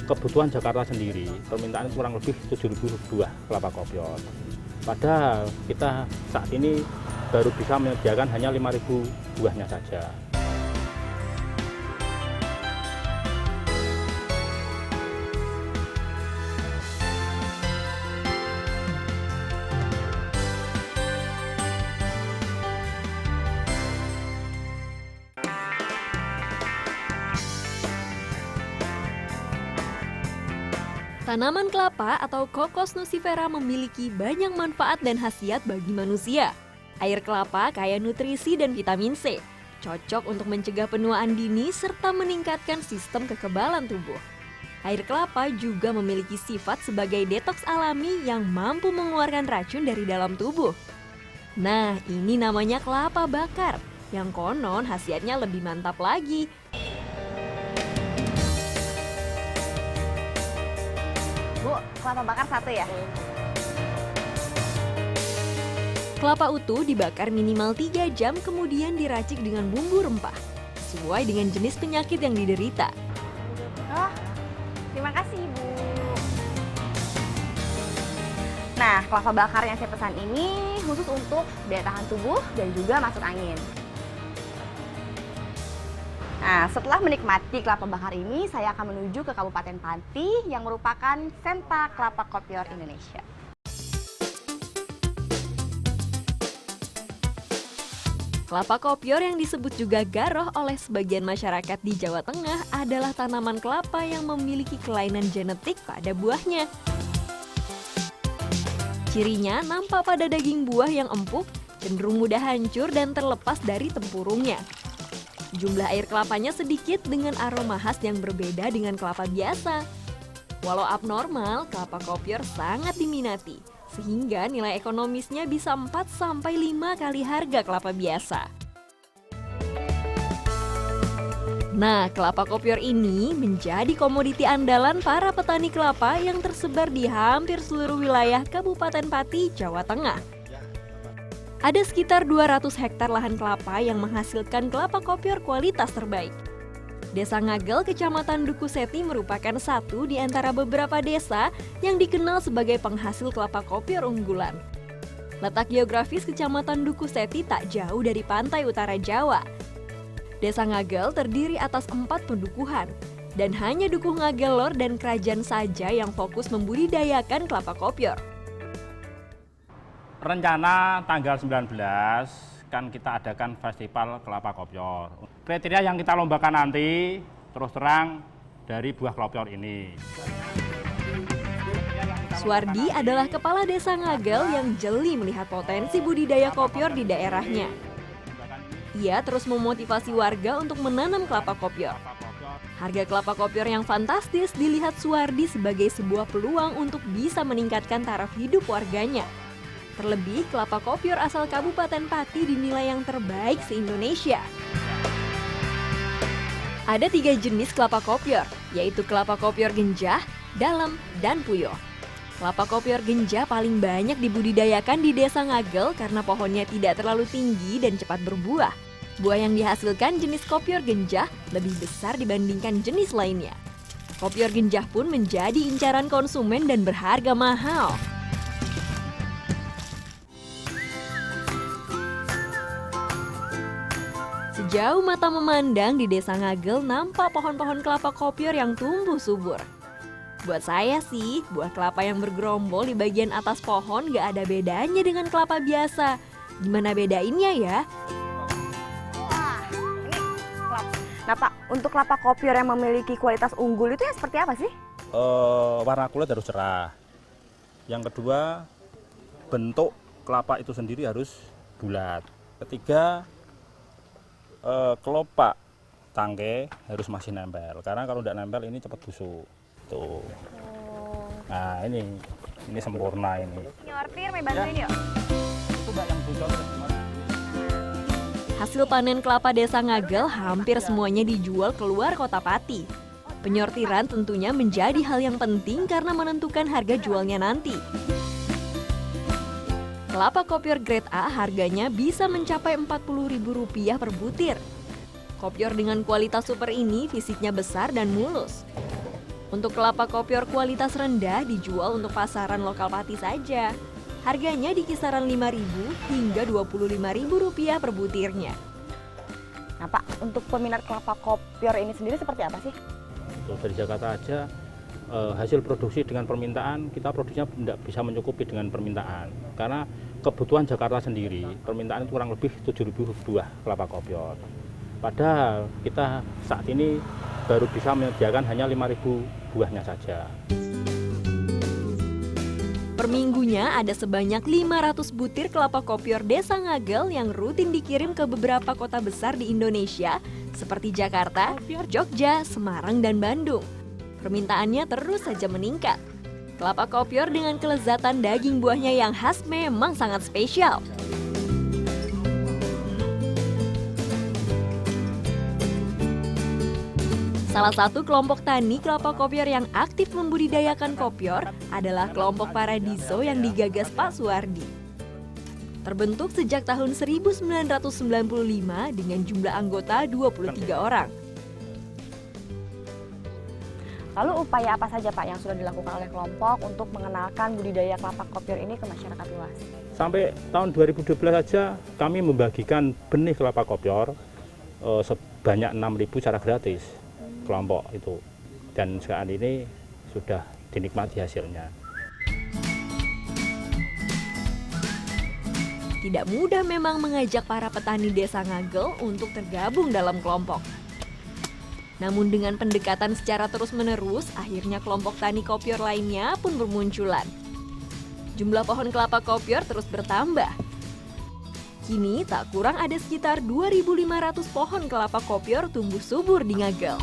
kebutuhan Jakarta sendiri, permintaan kurang lebih 7.000 buah kelapa kopior. Padahal kita saat ini baru bisa menyediakan hanya 5.000 buahnya saja. Tanaman kelapa atau Cocos nucifera memiliki banyak manfaat dan khasiat bagi manusia. Air kelapa kaya nutrisi dan vitamin C, cocok untuk mencegah penuaan dini serta meningkatkan sistem kekebalan tubuh. Air kelapa juga memiliki sifat sebagai detoks alami yang mampu mengeluarkan racun dari dalam tubuh. Nah, ini namanya kelapa bakar, yang konon khasiatnya lebih mantap lagi. Bu, kelapa bakar satu ya? Kelapa utuh dibakar minimal 3 jam kemudian diracik dengan bumbu rempah, sesuai dengan jenis penyakit yang diderita. Oh, terima kasih Bu. Nah, kelapa bakar yang saya pesan ini khusus untuk daya tahan tubuh dan juga masuk angin. Nah, setelah menikmati kelapa bakar ini, saya akan menuju ke Kabupaten Pati yang merupakan sentra kelapa kopior Indonesia. Kelapa kopior yang disebut juga garoh oleh sebagian masyarakat di Jawa Tengah adalah tanaman kelapa yang memiliki kelainan genetik pada buahnya. Cirinya nampak pada daging buah yang empuk, cenderung mudah hancur dan terlepas dari tempurungnya. Jumlah air kelapanya sedikit dengan aroma khas yang berbeda dengan kelapa biasa. Walau abnormal, kelapa kopior sangat diminati, sehingga nilai ekonomisnya bisa 4-5 kali harga kelapa biasa. Nah, kelapa kopior ini menjadi komoditi andalan para petani kelapa yang tersebar di hampir seluruh wilayah Kabupaten Pati, Jawa Tengah. Ada sekitar 200 hektar lahan kelapa yang menghasilkan kelapa kopior kualitas terbaik. Desa Ngagel, Kecamatan Duku Seti merupakan satu di antara beberapa desa yang dikenal sebagai penghasil kelapa kopior unggulan. Letak geografis Kecamatan Duku Seti tak jauh dari pantai utara Jawa. Desa Ngagel terdiri atas 4 pendukuhan, dan hanya Dukuh Ngagel Lor dan Kerajaan saja yang fokus membudidayakan kelapa kopior. Rencana tanggal 19 kan kita adakan festival kelapa kopior. Kriteria yang kita lombakan nanti terus terang dari buah kopior ini. Suwardi adalah kepala desa Ngagel yang jeli melihat potensi budidaya kopior di daerahnya. Ia terus memotivasi warga untuk menanam kelapa kopior. Harga kelapa kopior yang fantastis dilihat Suwardi sebagai sebuah peluang untuk bisa meningkatkan taraf hidup warganya. Terlebih, kelapa kopior asal Kabupaten Pati dinilai yang terbaik se-Indonesia. Ada 3 jenis kelapa kopior, yaitu kelapa kopior genjah, dalam, dan puyuh. Kelapa kopior genjah paling banyak dibudidayakan di Desa Ngagel karena pohonnya tidak terlalu tinggi dan cepat berbuah. Buah yang dihasilkan jenis kopior genjah lebih besar dibandingkan jenis lainnya. Kopior genjah pun menjadi incaran konsumen dan berharga mahal. Sejauh mata memandang di Desa Ngagel nampak pohon-pohon kelapa kopior yang tumbuh subur. Buat saya sih, buah kelapa yang bergerombol di bagian atas pohon gak ada bedanya dengan kelapa biasa. Gimana bedainnya ya? Wah, ini kelapa. Nah Pak, untuk kelapa kopior yang memiliki kualitas unggul itu yang seperti apa sih? Warna kulit harus cerah. Yang kedua, bentuk kelapa itu sendiri harus bulat. Ketiga, kelopak tangkai harus masih nempel, karena kalau tidak nempel ini cepat busuk. Tuh. Nah ini sempurna ini. Nyortir, mau bantuin yuk. Itu Mbak yang bocor. Hasil panen kelapa Desa Ngagel hampir semuanya dijual keluar kota Pati. Penyortiran tentunya menjadi hal yang penting karena menentukan harga jualnya nanti. Kelapa kopior grade A harganya bisa mencapai Rp40.000 per butir. Kopior dengan kualitas super ini fisiknya besar dan mulus. Untuk kelapa kopior kualitas rendah dijual untuk pasaran lokal Pati saja. Harganya di kisaran Rp5.000 hingga Rp25.000 per butirnya. Nah Pak, untuk peminat kelapa kopior ini sendiri seperti apa sih? Kalau dari Jakarta aja, hasil produksi dengan permintaan, kita produksinya tidak bisa mencukupi dengan permintaan. Karena kebutuhan Jakarta sendiri, permintaan itu kurang lebih 7.000 buah kelapa kopior. Padahal kita saat ini baru bisa menyediakan hanya 5.000 buahnya saja. Per minggunya ada sebanyak 500 butir kelapa kopior Desa Ngagel yang rutin dikirim ke beberapa kota besar di Indonesia seperti Jakarta, Jogja, Semarang, dan Bandung. Permintaannya terus saja meningkat. Kelapa kopior dengan kelezatan daging buahnya yang khas memang sangat spesial. Salah satu kelompok tani kelapa kopior yang aktif membudidayakan kopior adalah kelompok Paradiso yang digagas Pak Suwardi. Terbentuk sejak tahun 1995 dengan jumlah anggota 23 orang. Lalu upaya apa saja Pak yang sudah dilakukan oleh kelompok untuk mengenalkan budidaya kelapa kopior ini ke masyarakat luas? Sampai tahun 2012 saja kami membagikan benih kelapa kopior sebanyak 6.000 secara gratis kelompok itu, dan saat ini sudah dinikmati hasilnya. Tidak mudah memang mengajak para petani Desa Ngagel untuk tergabung dalam kelompok. Namun dengan pendekatan secara terus-menerus, akhirnya kelompok tani kopior lainnya pun bermunculan. Jumlah pohon kelapa kopior terus bertambah. Kini tak kurang ada sekitar 2.500 pohon kelapa kopior tumbuh subur di Ngagel.